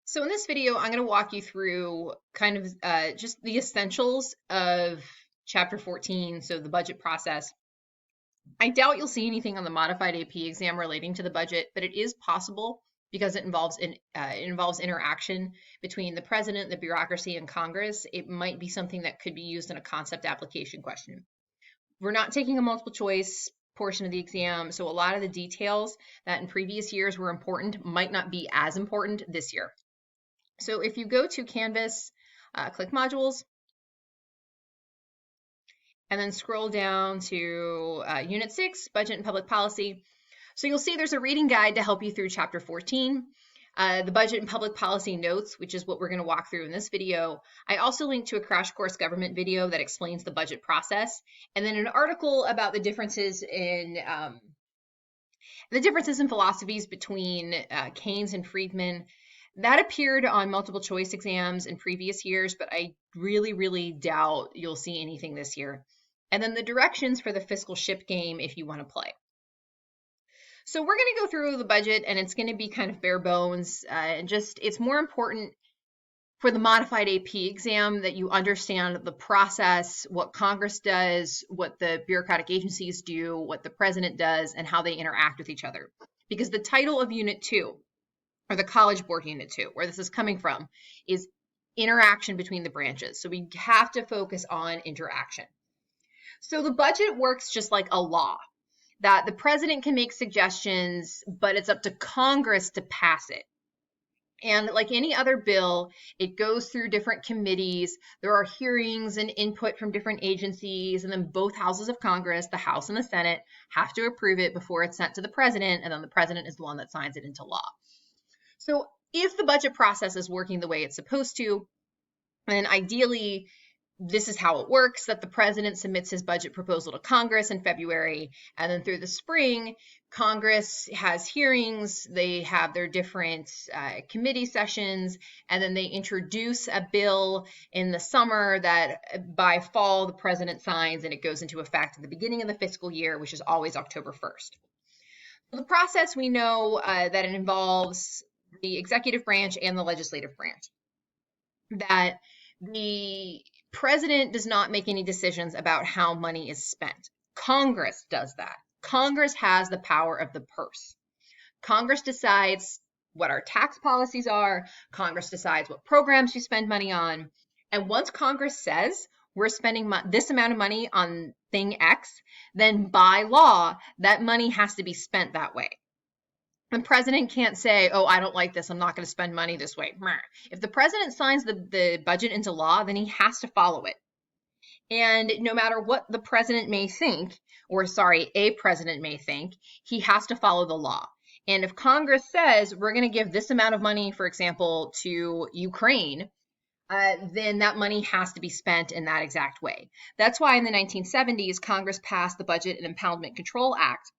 So in this video, I'm going to walk you through kind of just the essentials of Chapter 14, so the budget process. I doubt you'll see anything on the modified AP exam relating to the budget, but it is possible because it involves interaction between the president, the bureaucracy, and Congress. It might be something that could be used in a concept application question. We're not taking a multiple choice portion of the exam, so a lot of the details that in previous years were important might not be as important this year. So if you go to Canvas, click Modules, and then scroll down to Unit 6, Budget and Public Policy. So you'll see there's a reading guide to help you through Chapter 14. The Budget and Public Policy Notes, which is what we're going to walk through in this video. I also linked to a Crash Course Government video that explains the budget process, and then an article about the differences in philosophies between Keynes and Friedman. That appeared on multiple choice exams in previous years, but I really doubt you'll see anything this year. And then the directions for the fiscal ship game if you want to play. So we're going to go through the budget, and it's going to be kind of bare bones, and just it's more important for the modified AP exam that you understand the process, what Congress does, what the bureaucratic agencies do, what the president does, and how they interact with each other. Because the title of Unit 2, or the College Board Unit 2, where this is coming from, is interaction between the branches. So we have to focus on interaction. So the budget works just like a law, that the president can make suggestions, but it's up to Congress to pass it. And like any other bill, it goes through different committees. There are hearings and input from different agencies, and then both houses of Congress, the House and the Senate, have to approve it before it's sent to the president, and then the president is the one that signs it into law. So if the budget process is working the way it's supposed to, then ideally, this is how it works, that the president submits his budget proposal to Congress in February, and then through the spring, Congress has hearings, they have their different committee sessions, and then they introduce a bill in the summer that by fall, the president signs, and it goes into effect at the beginning of the fiscal year, which is always October 1st. The process, we know that it involves the executive branch and the legislative branch. That the president does not make any decisions about how money is spent. Congress does that. Congress has the power of the purse. Congress decides what our tax policies are. Congress decides what programs you spend money on. And once Congress says we're spending this amount of money on thing X, then by law, that money has to be spent that way. The president can't say, oh, I don't like this, I'm not going to spend money this way. If the president signs the budget into law, then he has to follow it. And no matter what the president may think, a president may think, he has to follow the law. And if Congress says we're going to give this amount of money, for example, to Ukraine, then that money has to be spent in that exact way. That's why in the 1970s, Congress passed the Budget and Impoundment Control Act,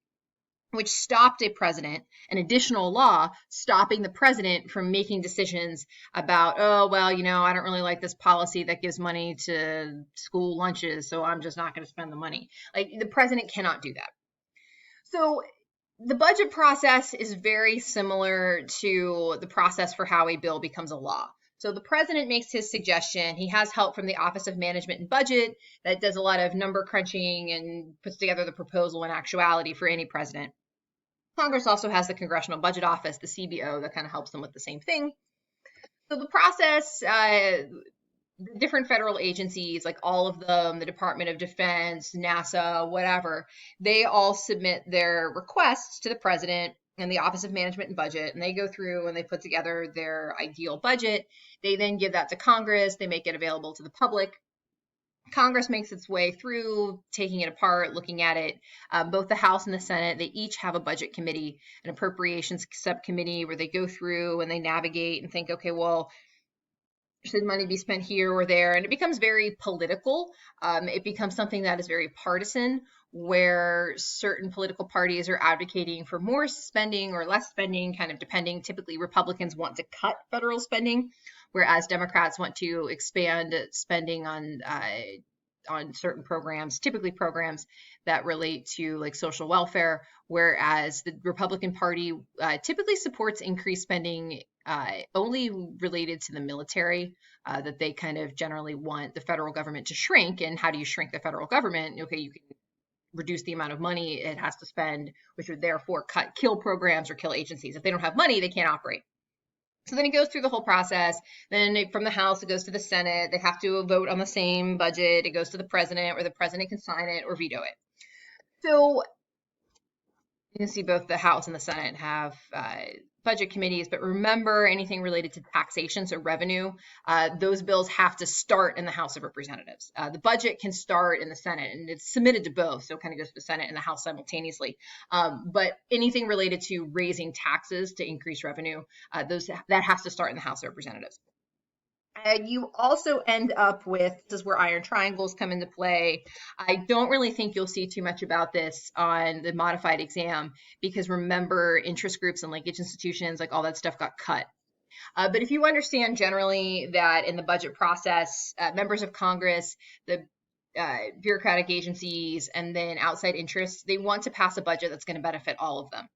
which stopped an additional law, stopping the president from making decisions about, oh, well, I don't really like this policy that gives money to school lunches, so I'm just not going to spend the money. Like, the president cannot do that. So the budget process is very similar to the process for how a bill becomes a law. So the president makes his suggestion. He has help from the Office of Management and Budget that does a lot of number crunching and puts together the proposal in actuality for any president. Congress also has the Congressional Budget Office, the CBO, that kind of helps them with the same thing. So the process, different federal agencies, like all of them, the Department of Defense, NASA, whatever, they all submit their requests to the president and the Office of Management and Budget, and they go through and they put together their ideal budget. They then give that to Congress. They make it available to the public. Congress makes its way through, taking it apart, looking at it. Both the House and the Senate, they each have a budget committee, an appropriations subcommittee where they go through and they navigate and think, okay, well, should money be spent here or there? And it becomes very political. It becomes something that is very partisan, where certain political parties are advocating for more spending or less spending, kind of depending. Typically, Republicans want to cut federal spending, whereas Democrats want to expand spending on certain programs, typically programs that relate to like social welfare, whereas the Republican Party typically supports increased spending only related to the military, that they kind of generally want the federal government to shrink. And how do you shrink the federal government? Okay, you can reduce the amount of money it has to spend, which would therefore kill programs or kill agencies. If they don't have money, they can't operate. So then it goes through the whole process. Then from the House, it goes to the Senate. They have to vote on the same budget. It goes to the president, or the president can sign it or veto it. So you can see both the House and the Senate have budget committees, but remember, anything related to taxation, so revenue, those bills have to start in the House of Representatives. The budget can start in the Senate, and it's submitted to both, so it kind of goes to the Senate and the House simultaneously. But anything related to raising taxes to increase revenue, that has to start in the House of Representatives. You also end up with, this is where iron triangles come into play. I don't really think you'll see too much about this on the modified exam, because remember, interest groups and linkage institutions, like all that stuff got cut. But if you understand generally that in the budget process, members of Congress, the bureaucratic agencies, and then outside interests, they want to pass a budget that's going to benefit all of them.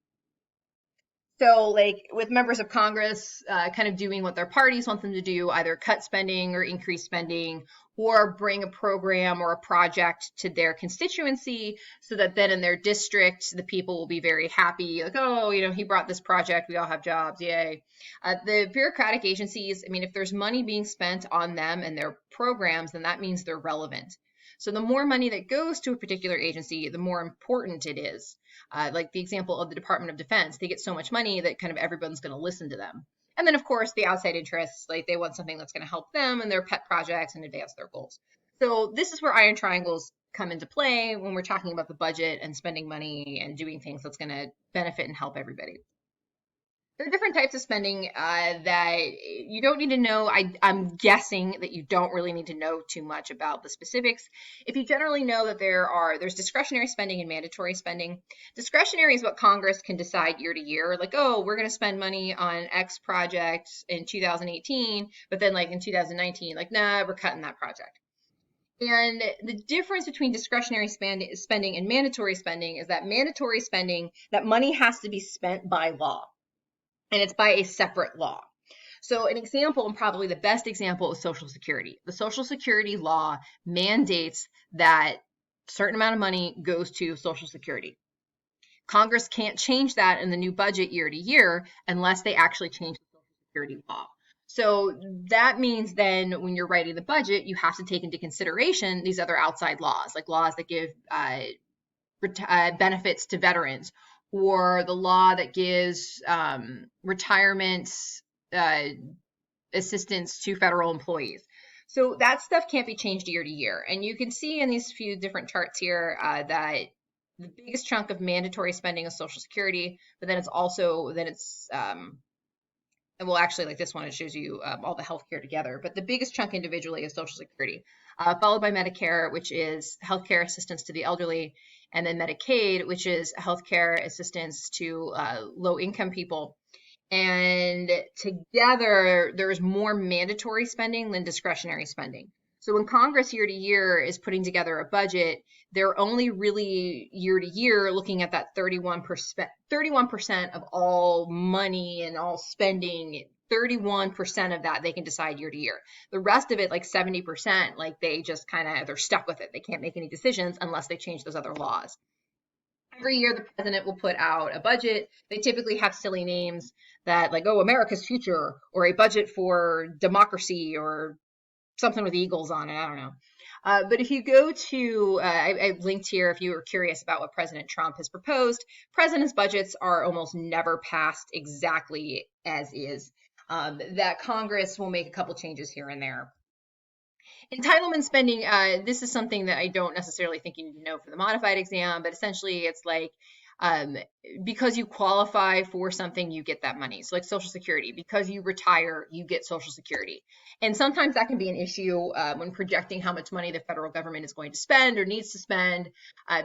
So like with members of Congress kind of doing what their parties want them to do, either cut spending or increase spending, or bring a program or a project to their constituency so that then in their district, the people will be very happy. Like, oh, he brought this project. We all have jobs. Yay. The bureaucratic agencies, I mean, if there's money being spent on them and their programs, then that means they're relevant. So the more money that goes to a particular agency, the more important it is. Like the example of the Department of Defense, they get so much money that kind of everyone's going to listen to them. And then, of course, the outside interests, like they want something that's going to help them and their pet projects and advance their goals. So this is where iron triangles come into play when we're talking about the budget and spending money and doing things that's going to benefit and help everybody. There are different types of spending that you don't need to know. I'm guessing that you don't really need to know too much about the specifics. If you generally know that there's discretionary spending and mandatory spending. Discretionary is what Congress can decide year to year, like, oh, we're going to spend money on X project in 2018, but then like in 2019, like, nah, we're cutting that project. And the difference between discretionary spending and mandatory spending is that mandatory spending, that money has to be spent by law. And it's by a separate law. So an example, and probably the best example, is Social Security. The Social Security law mandates that a certain amount of money goes to Social Security. Congress can't change that in the new budget year to year unless they actually change the Social Security law. So that means then when you're writing the budget, you have to take into consideration these other outside laws, like laws that give benefits to veterans, or the law that gives retirement assistance to federal employees. So that stuff can't be changed year to year. And you can see in these few different charts here that the biggest chunk of mandatory spending is Social Security, but then well, actually, like this one, it shows you all the healthcare together. But the biggest chunk individually is Social Security, followed by Medicare, which is healthcare assistance to the elderly, and then Medicaid, which is healthcare assistance to low-income people. And together, there's more mandatory spending than discretionary spending. So when Congress year to year is putting together a budget, they're only really year to year looking at that 31% of all money and all spending. 31% of that they can decide year to year. The rest of it, like 70%, like they just they're stuck with it. They can't make any decisions unless they change those other laws. Every year, the president will put out a budget. They typically have silly names that, like, oh, America's future, or a budget for democracy, or something with eagles on it. I don't know. But if you go to, I've linked here if you were curious about what President Trump has proposed. President's budgets are almost never passed exactly as is. That Congress will make a couple changes here and there. Entitlement spending, this is something that I don't necessarily think you need to know for the modified exam, but essentially it's like, because you qualify for something, you get that money. So like Social Security, because you retire, you get Social Security. And sometimes that can be an issue when projecting how much money the federal government is going to spend or needs to spend,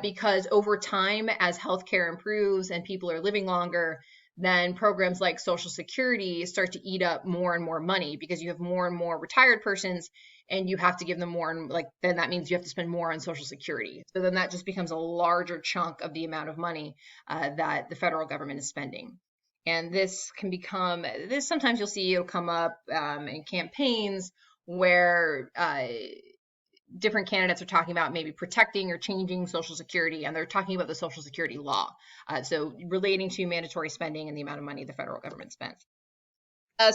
because over time, as healthcare improves and people are living longer, then programs like Social Security start to eat up more and more money because you have more and more retired persons and you have to give them more, and then that means you have to spend more on Social Security. So then that just becomes a larger chunk of the amount of money that the federal government is spending. And this can become this. Sometimes you'll see it'll come up in campaigns where different candidates are talking about maybe protecting or changing Social Security, and they're talking about the Social Security law. So relating to mandatory spending and the amount of money the federal government spends.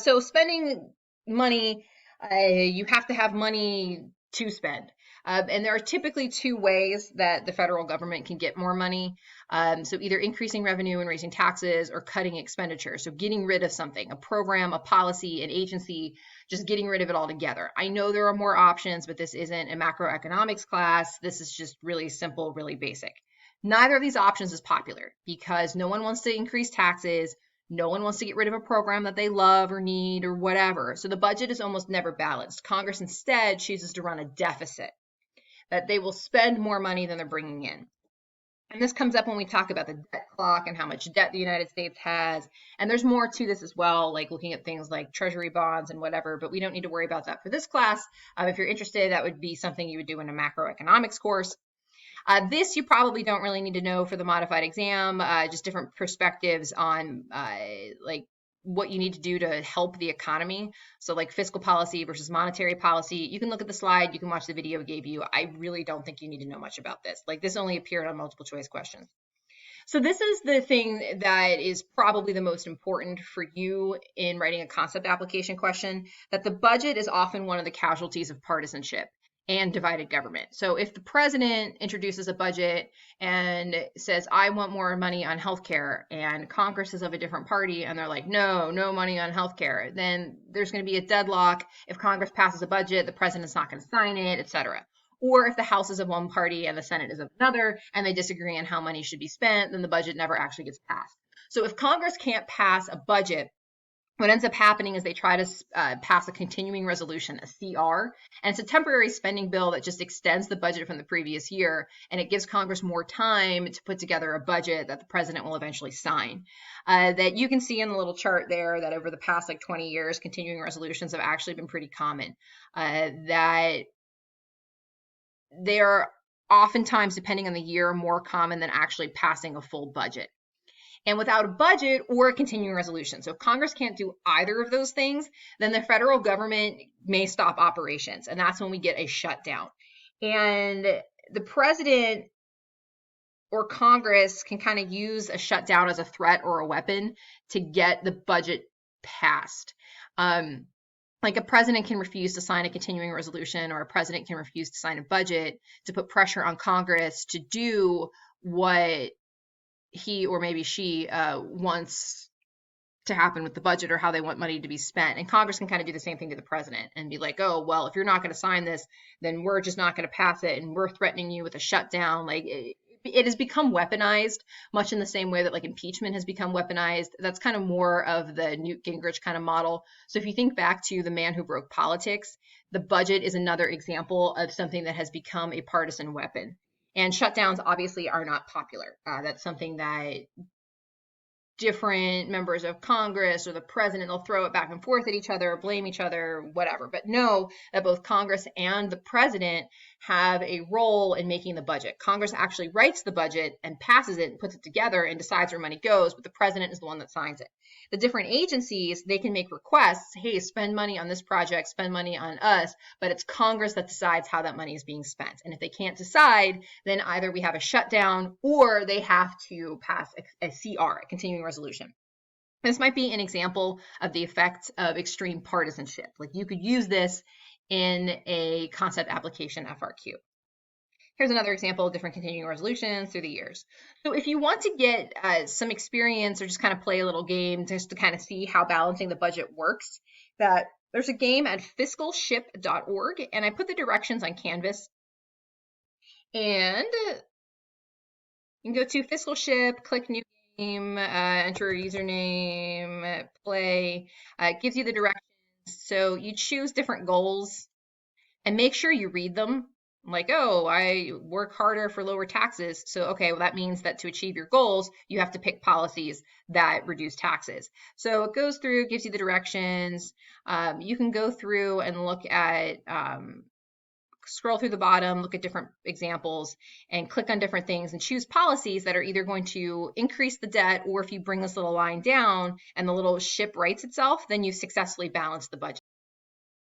So spending money, you have to have money to spend. And there are typically two ways that the federal government can get more money. So either increasing revenue and raising taxes or cutting expenditure. So getting rid of something, a program, a policy, an agency, just getting rid of it altogether. I know there are more options, but this isn't a macroeconomics class. This is just really simple, really basic. Neither of these options is popular because no one wants to increase taxes. No one wants to get rid of a program that they love or need or whatever. So the budget is almost never balanced. Congress instead chooses to run a deficit, that they will spend more money than they're bringing in. And this comes up when we talk about the debt clock and how much debt the United States has. And there's more to this as well, like looking at things like treasury bonds and whatever, but we don't need to worry about that for this class. If you're interested, that would be something you would do in a macroeconomics course. This you probably don't really need to know for the modified exam, just different perspectives on like what you need to do to help the economy. So like fiscal policy versus monetary policy. You can look at the slide, you can watch the video I gave you. I really don't think you need to know much about this. Like this only appeared on multiple choice questions. So this is the thing that is probably the most important for you in writing a concept application question, that the budget is often one of the casualties of partisanship and divided government. So if the president introduces a budget and says, I want more money on healthcare, and Congress is of a different party and they're like, no money on healthcare, then there's going to be a deadlock. If Congress passes a budget, the president's not going to sign it, etc. Or if the House is of one party and the Senate is of another and they disagree on how money should be spent, then the budget never actually gets passed. So if Congress can't pass a budget, what ends up happening is they try to pass a continuing resolution, a CR, and it's a temporary spending bill that just extends the budget from the previous year, and it gives Congress more time to put together a budget that the president will eventually sign. That you can see in the little chart there that over the past like 20 years, continuing resolutions have actually been pretty common. That they're oftentimes, depending on the year, more common than actually passing a full budget. And without a budget or a continuing resolution, so if Congress can't do either of those things, then the federal government may stop operations. And that's when we get a shutdown. And the president or Congress can kind of use a shutdown as a threat or a weapon to get the budget passed. Like a president can refuse to sign a continuing resolution, or a president can refuse to sign a budget to put pressure on Congress to do what he or maybe she wants to happen with the budget, or how they want money to be spent. And Congress can kind of do the same thing to the president and be like, oh, well, if you're not going to sign this, then we're just not going to pass it, and we're threatening you with a shutdown. Like it has become weaponized, much in the same way that like impeachment has become weaponized. That's kind of more of the Newt Gingrich kind of model. So if you think back to The Man Who Broke Politics, the budget is another example of something that has become a partisan weapon. And shutdowns obviously are not popular. That's something that different members of Congress or the president, they'll throw it back and forth at each other, blame each other, whatever. But know that both Congress and the president have a role in making the budget. Congress actually writes the budget and passes it and puts it together and decides where money goes, but the president is the one that signs it. The different agencies, they can make requests, hey, spend money on this project, spend money on us, but it's Congress that decides how that money is being spent. And if they can't decide, then either we have a shutdown or they have to pass a CR, a continuing resolution. This might be an example of the effects of extreme partisanship. Like you could use this in a concept application FRQ. Here's another example of different continuing resolutions through the years. So if you want to get some experience or just kind of play a little game just to kind of see how balancing the budget works, that there's a game at fiscalship.org, and I put the directions on Canvas. And you can go to FiscalShip, click New Game, enter a username, play. It gives you the directions. So you choose different goals and make sure you read them. Like, oh, I work harder for lower taxes. So, okay, well, that means that to achieve your goals, you have to pick policies that reduce taxes. So it goes through, gives you the directions. You can go through and look at scroll through the bottom, look at different examples, and click on different things and choose policies that are either going to increase the debt, or if you bring this little line down and the little ship rights itself, then you've successfully balanced the budget.